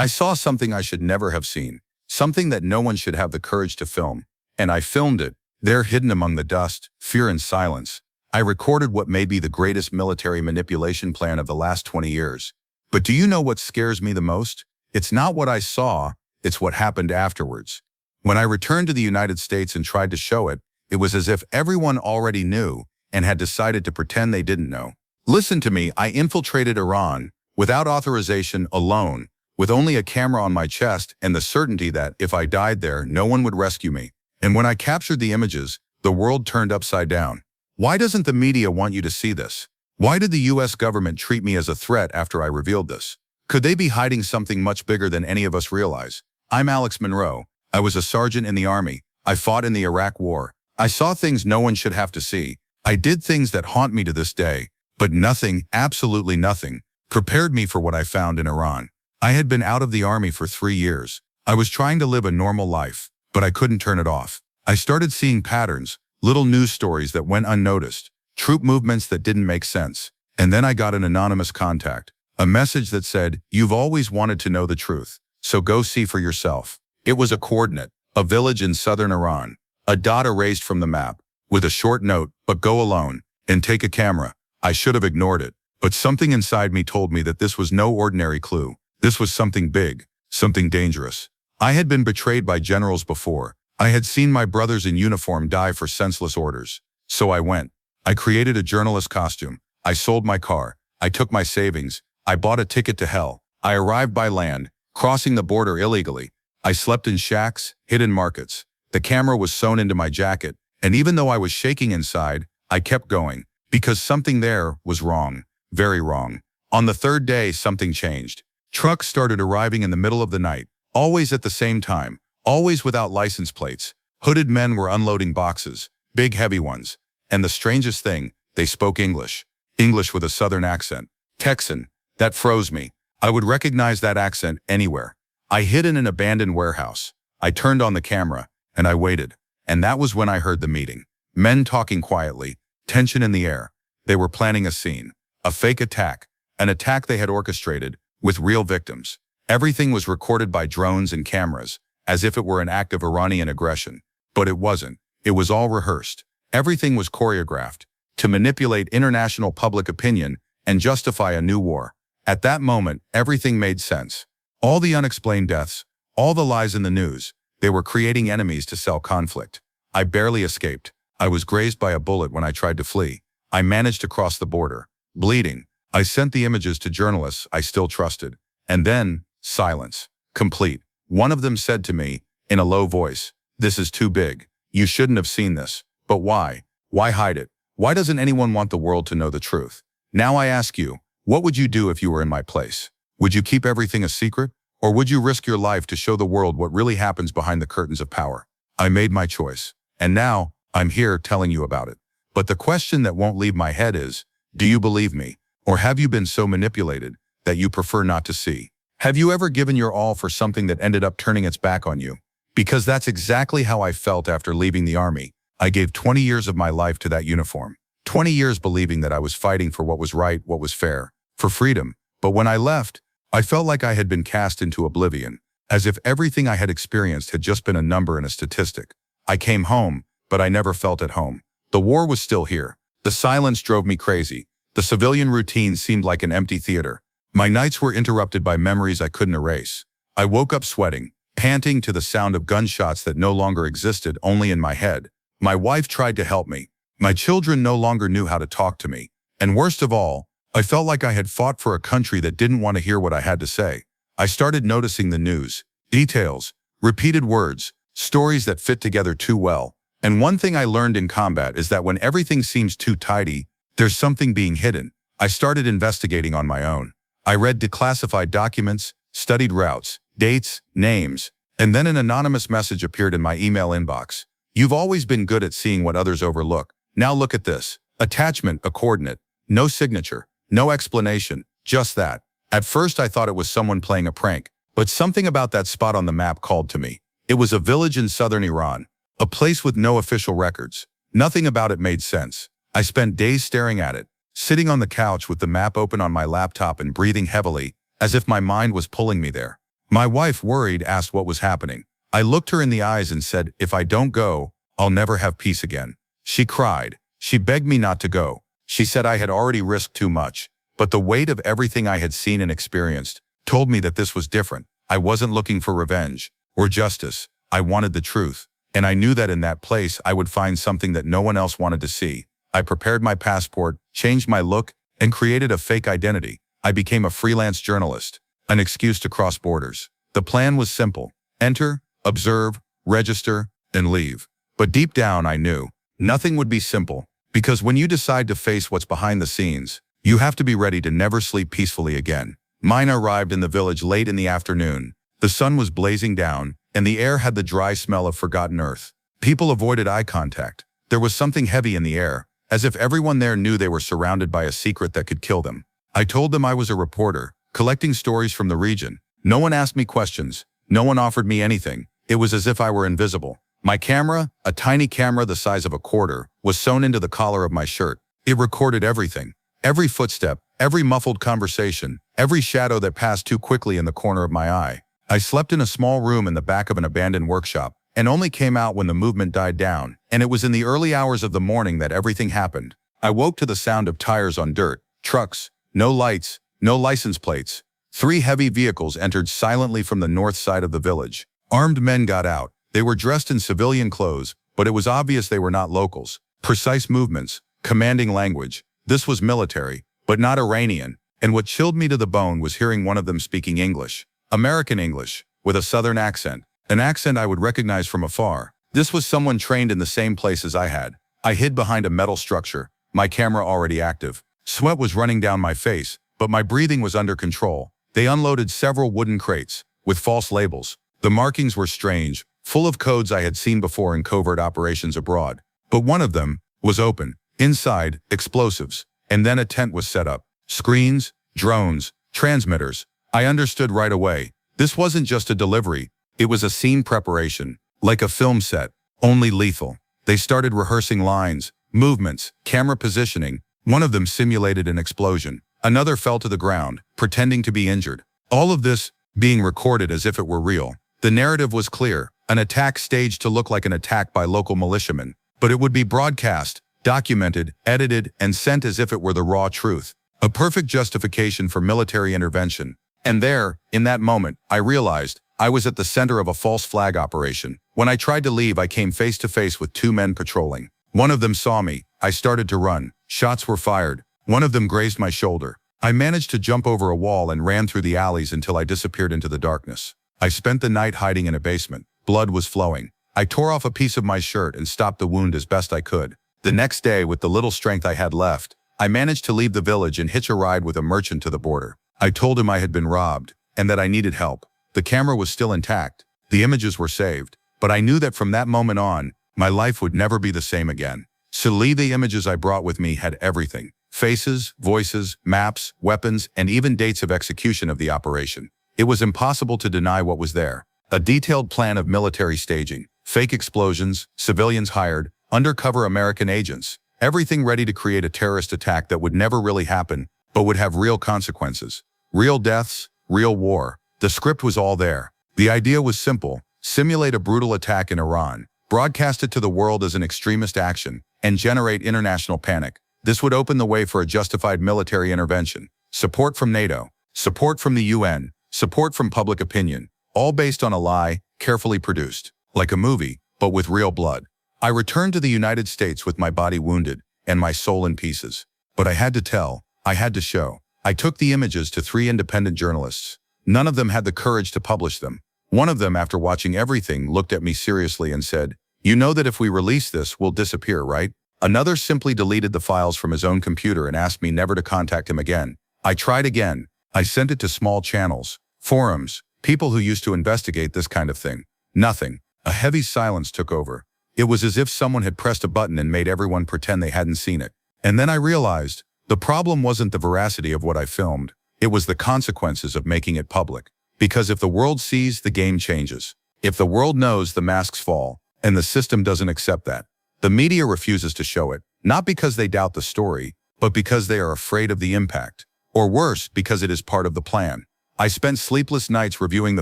I saw something I should never have seen, something that no one should have the courage to film. And I filmed it, there hidden among the dust, fear and silence. I recorded what may be the greatest military manipulation plan of the last 20 years. But do you know what scares me the most? It's not what I saw, it's what happened afterwards. When I returned to the United States and tried to show it, it was as if everyone already knew and had decided to pretend they didn't know. Listen to me, I infiltrated Iran, without authorization, alone, with only a camera on my chest and the certainty that, if I died there, no one would rescue me. And when I captured the images, the world turned upside down. Why doesn't the media want you to see this? Why did the US government treat me as a threat after I revealed this? Could they be hiding something much bigger than any of us realize? I'm Alex Monroe. I was a sergeant in the Army. I fought in the Iraq War. I saw things no one should have to see. I did things that haunt me to this day. But nothing, absolutely nothing, prepared me for what I found in Iran. I had been out of the Army for 3 years. I was trying to live a normal life, but I couldn't turn it off. I started seeing patterns, little news stories that went unnoticed, troop movements that didn't make sense. And then I got an anonymous contact, a message that said, "You've always wanted to know the truth, so go see for yourself." It was a coordinate, a village in southern Iran, a dot erased from the map, with a short note, "But go alone, and take a camera." I should have ignored it, but something inside me told me that this was no ordinary clue. This was something big, something dangerous. I had been betrayed by generals before. I had seen my brothers in uniform die for senseless orders. So I went. I created a journalist costume. I sold my car. I took my savings. I bought a ticket to hell. I arrived by land, crossing the border illegally. I slept in shacks, hid in markets. The camera was sewn into my jacket, and even though I was shaking inside, I kept going. Because something there was wrong, very wrong. On the third day, something changed. Trucks started arriving in the middle of the night, always at the same time, always without license plates. Hooded men were unloading boxes, big heavy ones. And the strangest thing, they spoke English. English with a southern accent. Texan. That froze me. I would recognize that accent anywhere. I hid in an abandoned warehouse. I turned on the camera, and I waited. And that was when I heard the meeting. Men talking quietly. Tension in the air. They were planning a scene, a fake attack, an attack they had orchestrated, with real victims. Everything was recorded by drones and cameras, as if it were an act of Iranian aggression. But it wasn't. It was all rehearsed. Everything was choreographed, to manipulate international public opinion and justify a new war. At that moment, everything made sense. All the unexplained deaths, all the lies in the news, they were creating enemies to sell conflict. I barely escaped. I was grazed by a bullet when I tried to flee. I managed to cross the border, bleeding. I sent the images to journalists I still trusted. And then, silence. Complete. One of them said to me, in a low voice, "This is too big. You shouldn't have seen this. But why? Why hide it? Why doesn't anyone want the world to know the truth?" Now I ask you, what would you do if you were in my place? Would you keep everything a secret? Or would you risk your life to show the world what really happens behind the curtains of power? I made my choice. And now, I'm here telling you about it. But the question that won't leave my head is, do you believe me? Or have you been so manipulated that you prefer not to see? Have you ever given your all for something that ended up turning its back on you? Because that's exactly how I felt after leaving the Army. I gave 20 years of my life to that uniform. 20 years believing that I was fighting for what was right, what was fair, for freedom. But when I left, I felt like I had been cast into oblivion, as if everything I had experienced had just been a number and a statistic. I came home, but I never felt at home. The war was still here. The silence drove me crazy. The civilian routine seemed like an empty theater. My nights were interrupted by memories I couldn't erase. I woke up sweating, panting to the sound of gunshots that no longer existed, only in my head. My wife tried to help me. My children no longer knew how to talk to me. And worst of all, I felt like I had fought for a country that didn't want to hear what I had to say. I started noticing the news, details, repeated words, stories that fit together too well. And one thing I learned in combat is that when everything seems too tidy, there's something being hidden. I started investigating on my own. I read declassified documents, studied routes, dates, names, and then an anonymous message appeared in my email inbox. "You've always been good at seeing what others overlook. Now look at this." Attachment, a coordinate. No signature, no explanation, just that. At first I thought it was someone playing a prank, but something about that spot on the map called to me. It was a village in southern Iran. A place with no official records. Nothing about it made sense. I spent days staring at it, sitting on the couch with the map open on my laptop and breathing heavily, as if my mind was pulling me there. My wife, worried, asked what was happening. I looked her in the eyes and said, if I don't go, I'll never have peace again. She cried. She begged me not to go. She said I had already risked too much. But the weight of everything I had seen and experienced told me that this was different. I wasn't looking for revenge or justice. I wanted the truth. And I knew that in that place I would find something that no one else wanted to see. I prepared my passport, changed my look, and created a fake identity. I became a freelance journalist, an excuse to cross borders. The plan was simple: enter, observe, register, and leave. But deep down I knew nothing would be simple, because when you decide to face what's behind the scenes, you have to be ready to never sleep peacefully again. Mine arrived in the village late in the afternoon. The sun was blazing down, and the air had the dry smell of forgotten earth. People avoided eye contact. There was something heavy in the air, as if everyone there knew they were surrounded by a secret that could kill them. I told them I was a reporter, collecting stories from the region. No one asked me questions. No one offered me anything. It was as if I were invisible. My camera, a tiny camera the size of a quarter, was sewn into the collar of my shirt. It recorded everything. Every footstep, every muffled conversation, every shadow that passed too quickly in the corner of my eye. I slept in a small room in the back of an abandoned workshop, and only came out when the movement died down, and it was in the early hours of the morning that everything happened. I woke to the sound of tires on dirt, trucks, no lights, no license plates. 3 heavy vehicles entered silently from the north side of the village. Armed men got out. They were dressed in civilian clothes, but it was obvious they were not locals. Precise movements, commanding language. This was military, but not Iranian, and what chilled me to the bone was hearing one of them speaking English. American English, with a southern accent. An accent I would recognize from afar. This was someone trained in the same place as I had. I hid behind a metal structure, my camera already active. Sweat was running down my face, but my breathing was under control. They unloaded several wooden crates, with false labels. The markings were strange, full of codes I had seen before in covert operations abroad. But one of them was open. Inside, explosives. And then a tent was set up. Screens, drones, transmitters. I understood right away. This wasn't just a delivery. It was a scene preparation, like a film set, only lethal. They started rehearsing lines, movements, camera positioning. One of them simulated an explosion. Another fell to the ground, pretending to be injured. All of this being recorded as if it were real. The narrative was clear, an attack staged to look like an attack by local militiamen. But it would be broadcast, documented, edited, and sent as if it were the raw truth. A perfect justification for military intervention. And there, in that moment, I realized I was at the center of a false flag operation. When I tried to leave, I came face to face with 2 men patrolling. One of them saw me. I started to run. Shots were fired. One of them grazed my shoulder. I managed to jump over a wall and ran through the alleys until I disappeared into the darkness. I spent the night hiding in a basement. Blood was flowing. I tore off a piece of my shirt and stopped the wound as best I could. The next day, with the little strength I had left, I managed to leave the village and hitch a ride with a merchant to the border. I told him I had been robbed and that I needed help. The camera was still intact. The images were saved. But I knew that from that moment on, my life would never be the same again. Suddenly, the images I brought with me had everything. Faces, voices, maps, weapons, and even dates of execution of the operation. It was impossible to deny what was there. A detailed plan of military staging, fake explosions, civilians hired, undercover American agents, everything ready to create a terrorist attack that would never really happen, but would have real consequences. Real deaths, real war. The script was all there. The idea was simple: simulate a brutal attack in Iran, broadcast it to the world as an extremist action, and generate international panic. This would open the way for a justified military intervention. Support from NATO, support from the UN, support from public opinion, all based on a lie, carefully produced. Like a movie, but with real blood. I returned to the United States with my body wounded and my soul in pieces. But I had to tell, I had to show. I took the images to 3 independent journalists. None of them had the courage to publish them. One of them, after watching everything, looked at me seriously and said, "You know that if we release this, we'll disappear, right?" Another simply deleted the files from his own computer and asked me never to contact him again. I tried again. I sent it to small channels, forums, people who used to investigate this kind of thing. Nothing. A heavy silence took over. It was as if someone had pressed a button and made everyone pretend they hadn't seen it. And then I realized, the problem wasn't the veracity of what I filmed. It was the consequences of making it public. Because if the world sees, the game changes. If the world knows, the masks fall, and the system doesn't accept that. The media refuses to show it, not because they doubt the story, but because they are afraid of the impact. Or worse, because it is part of the plan. I spent sleepless nights reviewing the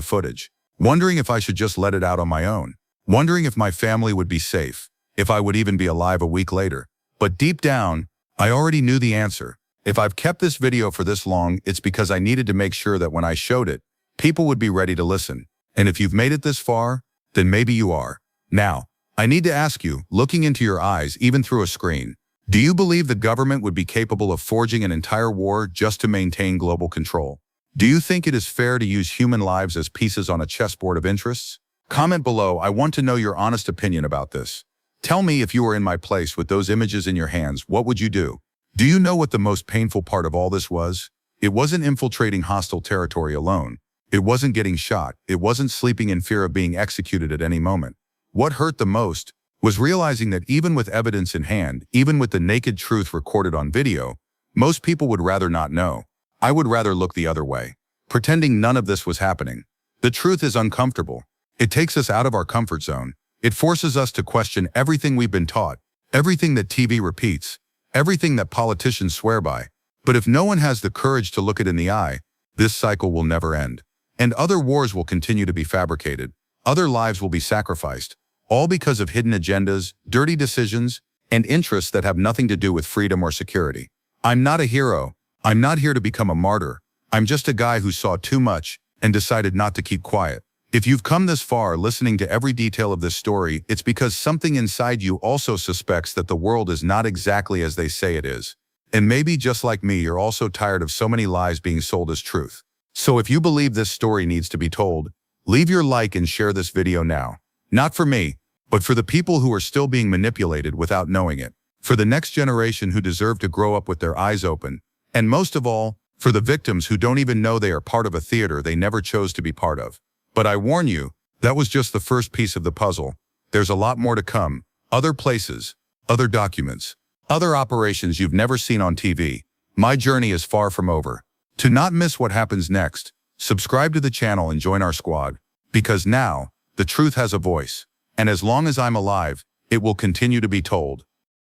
footage, wondering if I should just let it out on my own, wondering if my family would be safe, if I would even be alive a week later. But deep down, I already knew the answer. If I've kept this video for this long, it's because I needed to make sure that when I showed it, people would be ready to listen. And if you've made it this far, then maybe you are. Now, I need to ask you, looking into your eyes even through a screen, do you believe the government would be capable of forging an entire war just to maintain global control? Do you think it is fair to use human lives as pieces on a chessboard of interests? Comment below. I want to know your honest opinion about this. Tell me, if you were in my place with those images in your hands, what would you do? Do you know what the most painful part of all this was? It wasn't infiltrating hostile territory alone. It wasn't getting shot. It wasn't sleeping in fear of being executed at any moment. What hurt the most was realizing that even with evidence in hand, even with the naked truth recorded on video, most people would rather not know. I would rather look the other way, pretending none of this was happening. The truth is uncomfortable. It takes us out of our comfort zone. It forces us to question everything we've been taught, everything that TV repeats, everything that politicians swear by. But if no one has the courage to look it in the eye, this cycle will never end. And other wars will continue to be fabricated. Other lives will be sacrificed, all because of hidden agendas, dirty decisions, and interests that have nothing to do with freedom or security. I'm not a hero. I'm not here to become a martyr. I'm just a guy who saw too much and decided not to keep quiet. If you've come this far listening to every detail of this story, it's because something inside you also suspects that the world is not exactly as they say it is. And maybe just like me, you're also tired of so many lies being sold as truth. So if you believe this story needs to be told, leave your like and share this video now. Not for me, but for the people who are still being manipulated without knowing it. For the next generation who deserve to grow up with their eyes open. And most of all, for the victims who don't even know they are part of a theater they never chose to be part of. But I warn you, that was just the first piece of the puzzle. There's a lot more to come. Other places, other documents, other operations you've never seen on TV. My journey is far from over. To not miss what happens next, subscribe to the channel and join our squad. Because now, the truth has a voice. And as long as I'm alive, it will continue to be told.